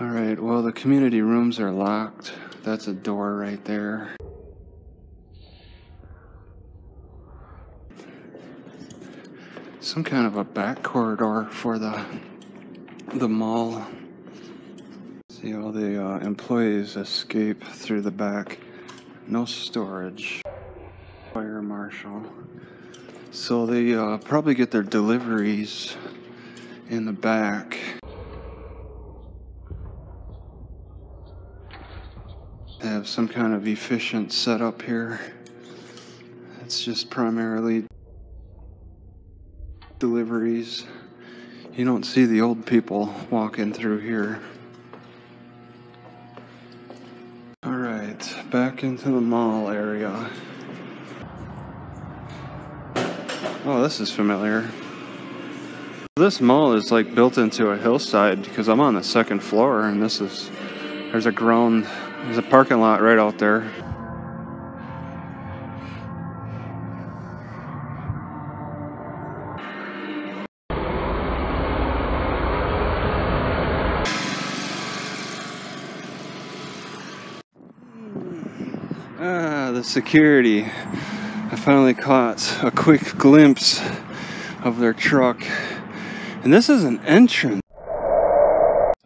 Alright, well, the community rooms are locked. That's a door right there. Some kind of a back corridor for the mall. See, all the employees escape through the back. No storage. Fire marshal. So they probably get their deliveries in the back. They have some kind of efficient setup here. It's just primarily deliveries. You don't see the old people walking through here. Alright, back into the mall area. Oh, this is familiar. This mall is like built into a hillside because I'm on the second floor and there's a parking lot right out there. The security. I finally caught a quick glimpse of their truck. And this is an entrance.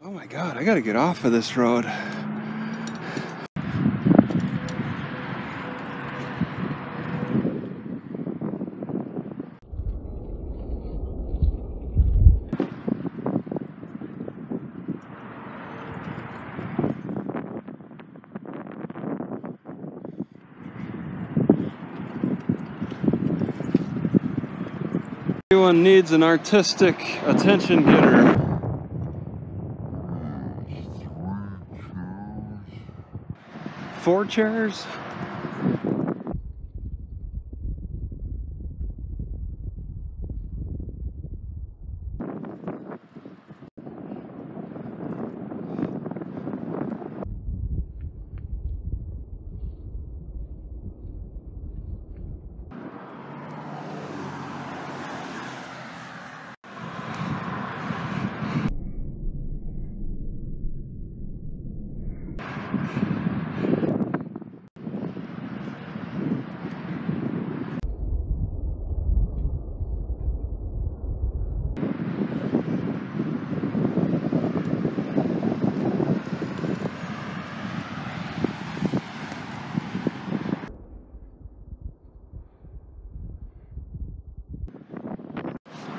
Oh my god, I gotta get off of this road. Everyone needs an artistic attention getter. 4 chairs?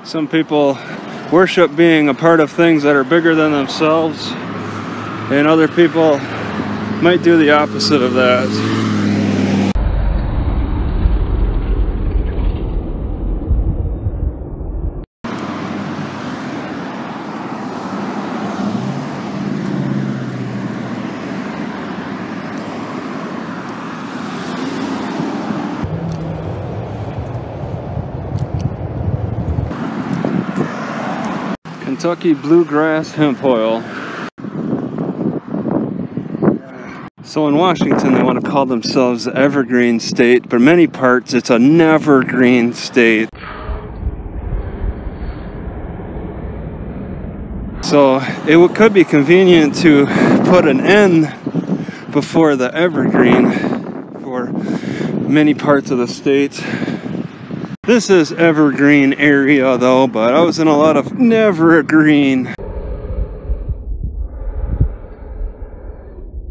Some people worship being a part of things that are bigger than themselves, and other people might do the opposite of that. Kentucky bluegrass hemp oil. So in Washington they want to call themselves the evergreen state, but in many parts it's a never-green state. So it could be convenient to put an N before the evergreen for many parts of the state. This is evergreen area though, but I was in a lot of never green.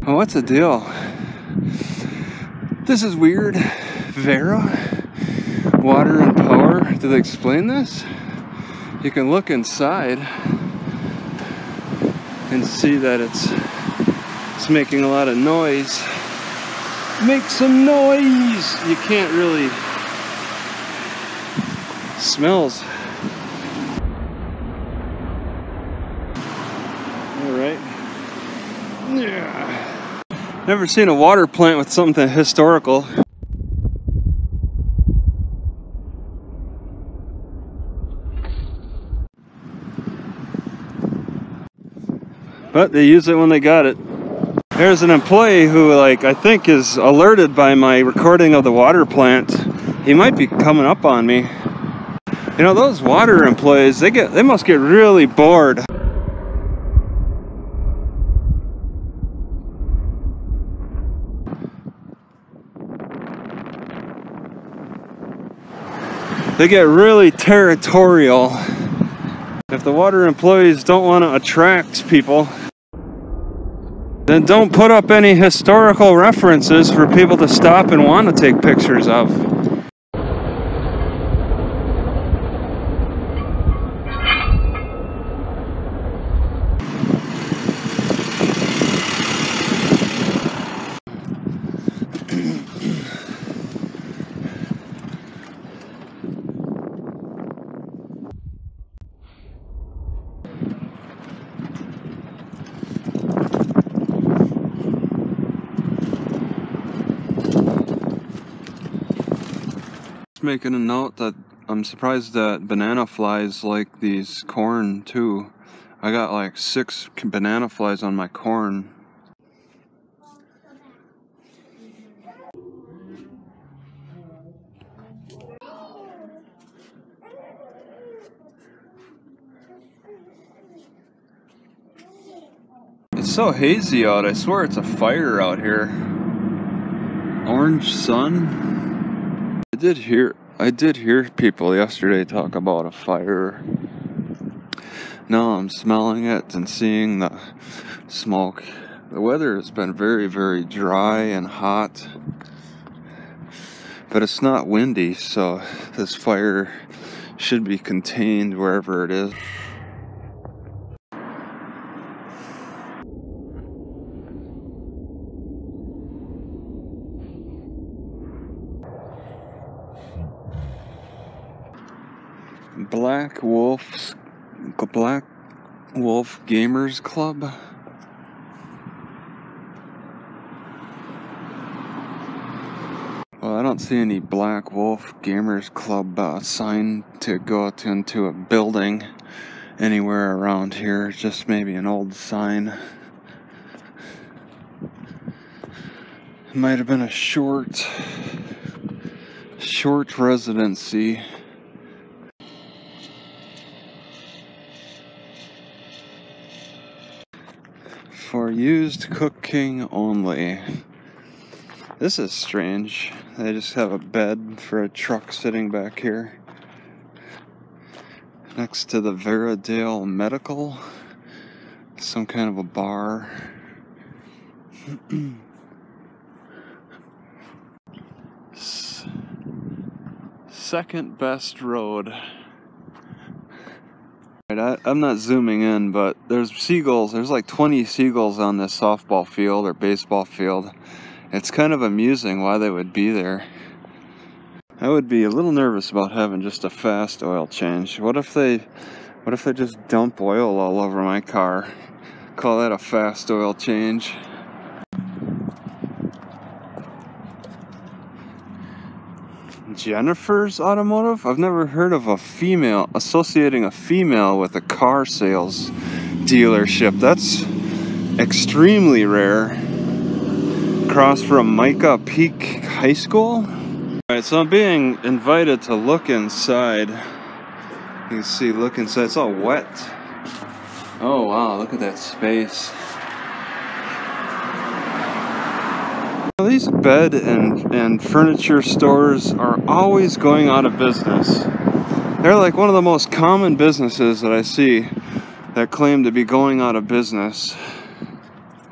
Oh, what's the deal? This is weird. Vera? Water and power? Did they explain this? You can look inside and see that it's making a lot of noise. Make some noise! You can't really... Smells. Alright. Yeah. Never seen a water plant with something historical. But they use it when they got it. There's an employee who, I think is alerted by my recording of the water plant. He might be coming up on me. You know, those water employees, they must get really bored. They get really territorial. If the water employees don't want to attract people, then don't put up any historical references for people to stop and want to take pictures of. Making a note that I'm surprised that banana flies like these corn too. I got like 6 banana flies on my corn. It's so hazy out, I swear it's a fire out here. Orange sun. I did hear people yesterday talk about a fire. Now I'm smelling it and seeing the smoke. The weather has been very, very dry and hot, but it's not windy, so this fire should be contained wherever it is. Black Wolf Gamers Club. Well, I don't see any Black Wolf Gamers Club sign to go into a building anywhere around here. Just maybe an old sign. It might have been a short residency. For used cooking only. This is strange. They just have a bed for a truck sitting back here. Next to the Veradale Medical. Some kind of a bar. Second best road. I'm not zooming in, but there's seagulls. There's like 20 seagulls on this softball field or baseball field. It's kind of amusing why they would be there. I would be a little nervous about having just a fast oil change. What if they just dump oil all over my car? Call that a fast oil change. Jennifer's Automotive? I've never heard of a female associating a female with a car sales dealership. That's extremely rare. Across from Micah Peak High School. Alright, so I'm being invited to look inside. You can see, look inside. It's all wet. Oh wow, look at that space. These bed and furniture stores are always going out of business. They're like one of the most common businesses that I see that claim to be going out of business.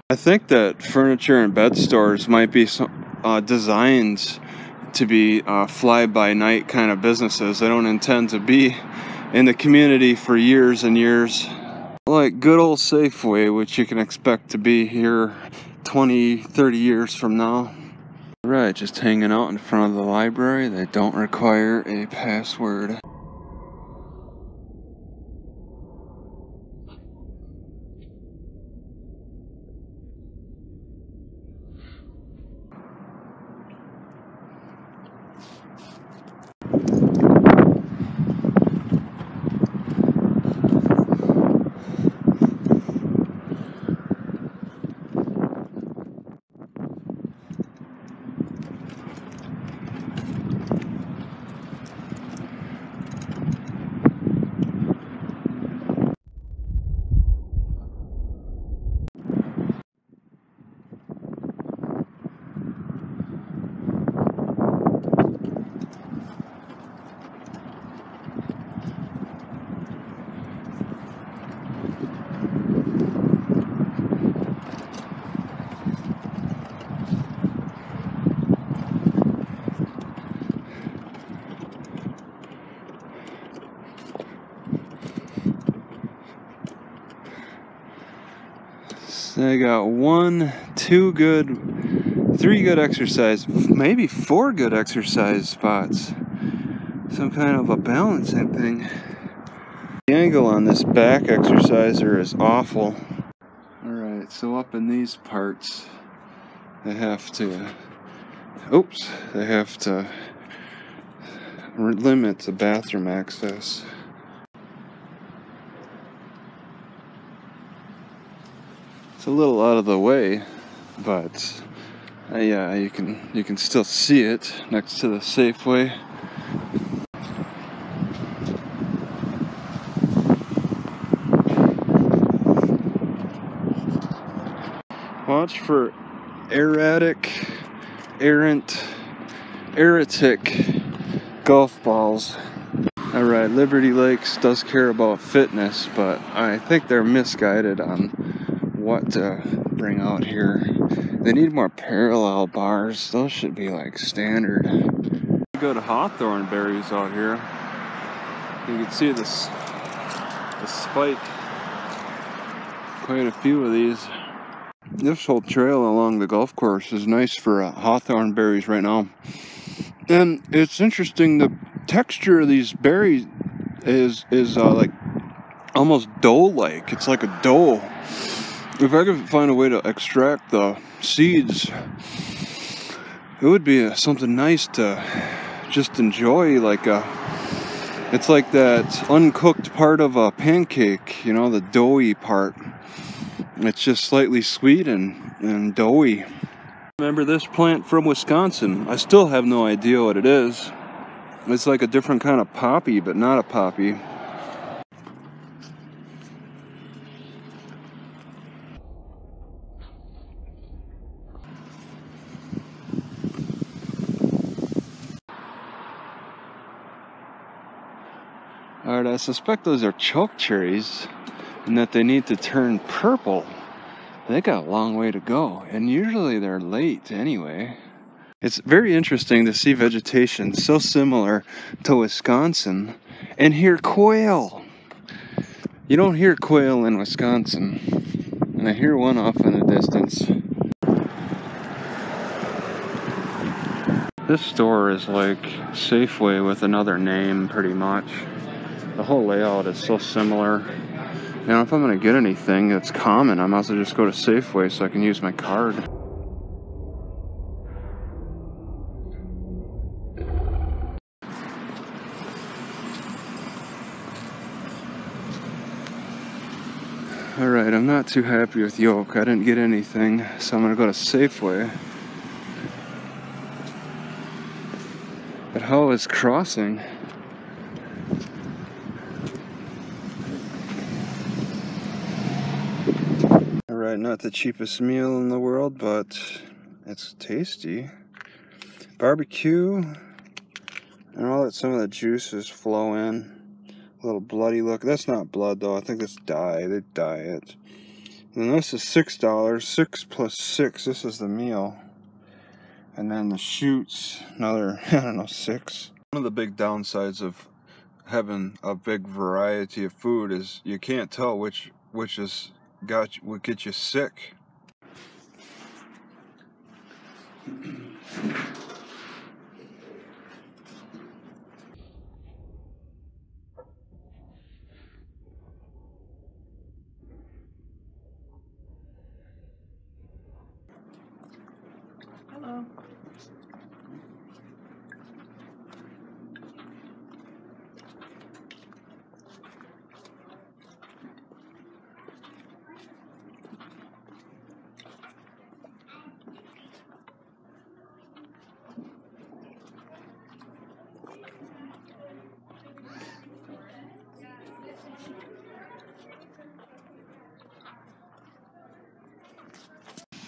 I think that furniture and bed stores might be designed to be fly-by-night kind of businesses. They don't intend to be in the community for years and years. Like good old Safeway, which you can expect to be here 20, 30 years from now. Right, just hanging out in front of the library. They don't require a password. So I got 1, 2 good, 3 good exercise, maybe 4 good exercise spots. Some kind of a balancing thing. The angle on this back exerciser is awful. Alright, so up in these parts, they have to limit the bathroom access. It's a little out of the way, but yeah, you can still see it next to the Safeway. Watch for erratic golf balls. Alright, Liberty Lakes does care about fitness, but I think they're misguided on what to bring out here. They need more parallel bars. Those should be like standard. Good hawthorn berries out here. You can see the spike. Quite a few of these. This whole trail along the golf course is nice for hawthorn berries right now. And it's interesting, the texture of these berries is like almost dough-like. It's like a dough. If I could find a way to extract the seeds, it would be something nice to just enjoy. It's like that uncooked part of a pancake, you know, the doughy part. It's just slightly sweet and doughy. Remember this plant from Wisconsin? I still have no idea what it is. It's like a different kind of poppy, but not a poppy. Alright, I suspect those are choke cherries and that they need to turn purple. They got a long way to go, and usually they're late anyway. It's very interesting to see vegetation so similar to Wisconsin and hear quail. You don't hear quail in Wisconsin, and I hear one off in the distance. This store is like Safeway with another name, pretty much. The whole layout is so similar. You know, if I'm gonna get anything that's common, I might as well just go to Safeway so I can use my card. Alright, I'm not too happy with Yoke. I didn't get anything, so I'm gonna go to Safeway. But how is Crossing? Alright, not the cheapest meal in the world, but it's tasty. Barbecue, and all that, some of the juices flow in. A little bloody look. That's not blood though, I think that's dye. They dye it. And then this is $6, 6 plus 6, this is the meal. And then the shoots, another, I don't know, 6. One of the big downsides of having a big variety of food is you can't tell which is would get you sick. Hello.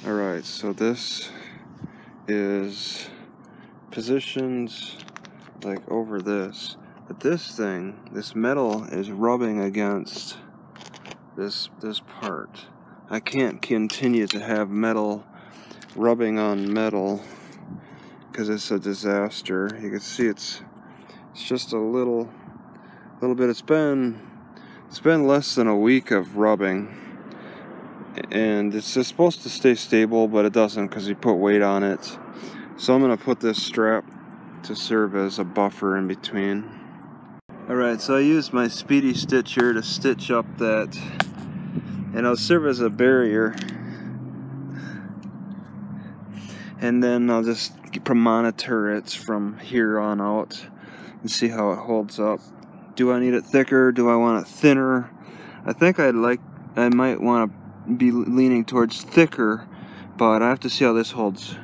Alright, so this is positioned like over this, but this thing, this metal is rubbing against this part. I can't continue to have metal rubbing on metal because it's a disaster. You can see it's just a little bit. It's been less than a week of rubbing, and it's just supposed to stay stable, but it doesn't because you put weight on it. So I'm going to put this strap to serve as a buffer in between. Alright, so I used my speedy stitcher to stitch up that, and it'll serve as a barrier. And then I'll just monitor it from here on out and see how it holds up. Do I need it thicker? Do I want it thinner? I think I might want to be leaning towards thicker, but I have to see how this holds.